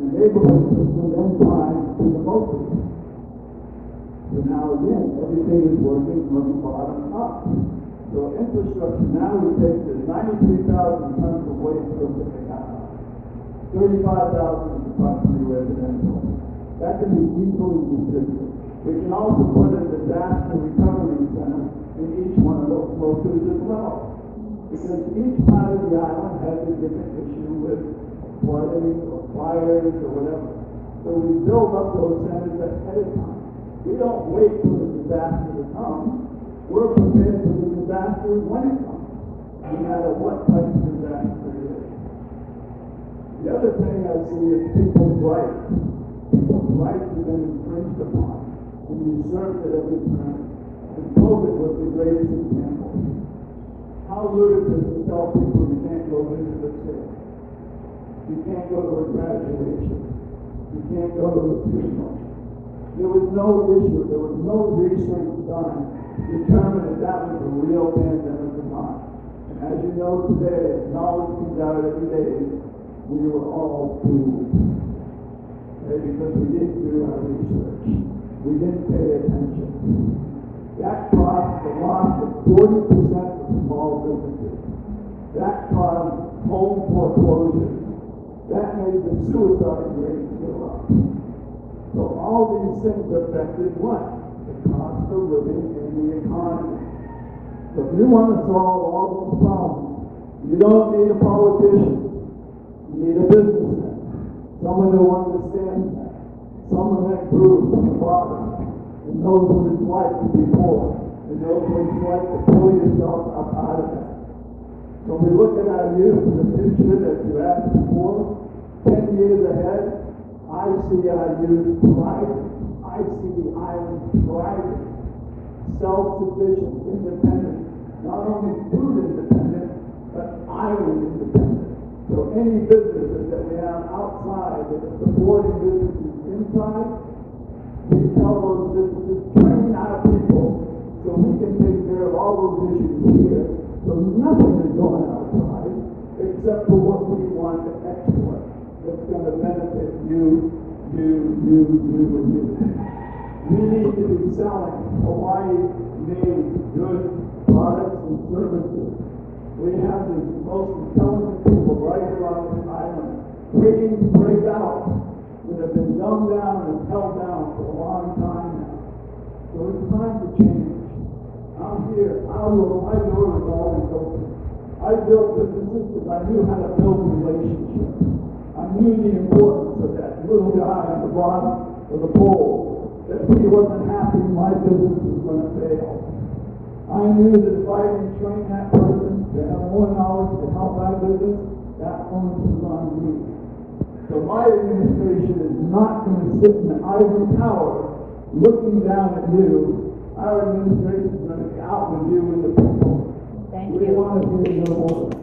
The neighborhood system then ties to the motor. So now again, everything is working from the bottom up. So infrastructure, now we take the 93,000 tons of waste from the Megeso. 35,000 is approximately residential. That can be easily distributed. We can also put a disaster recovery center in each one of those locals as well. Because each part of the island has a different issue with flooding or fires or whatever. So we build up those centers ahead of time. We don't wait for the disaster to come. We're prepared for the disaster when it comes, no matter what type of disaster it is. The other thing I see is people's rights. People's rights have been infringed upon and usurped at every turn. And COVID was the greatest example. How ludicrous to tell people you can't go into the city. You can't go to a graduation. You can't go to a funeral. There was no issue, there was no research done to determine if that was a real pandemic or not. And as you know today, as knowledge comes out every day, we were all fooled. Okay? Because we didn't do our research. We didn't pay attention. That caused the loss of 40% of small businesses. That caused home foreclosures. That made the suicide rate go up. So all these things affected what? The cost of living in the economy. So if you want to solve all those problems, you don't need a politician. You need a businessman. Someone who understands that. Someone that grew from the bottom and knows what it's like to be poor, and knows what it's like to pull yourself up out of it. So we look at our youth in the future that you asked for, 10 years ahead, I see our youth thriving. I see the island thriving. Self-sufficient, independent, not only food independent, but island independent. So any businesses that we have outside that are supporting businesses inside, we tell those businesses, train our people so we can take care of all those issues here. So nothing is going outside except for what we want to export. That's going to benefit you. We need to be selling Hawaii-made goods, products, and services. We have the most intelligent people right around this island waiting to break out that have been dumbed down and held down for a long time now. So it's time to change. I'm here. My door is always open. I built businesses because I knew how to build relationships. I knew the importance of that little guy on the bottom of the pole. That if he wasn't happy, my business was going to fail. I knew that if I didn't train that person to have more knowledge to help our business, that onus was on me. So my administration is not going to sit in the ivory tower looking down at you. Our administration is going to be out with you and the people. Thank We you. want to hear your voice.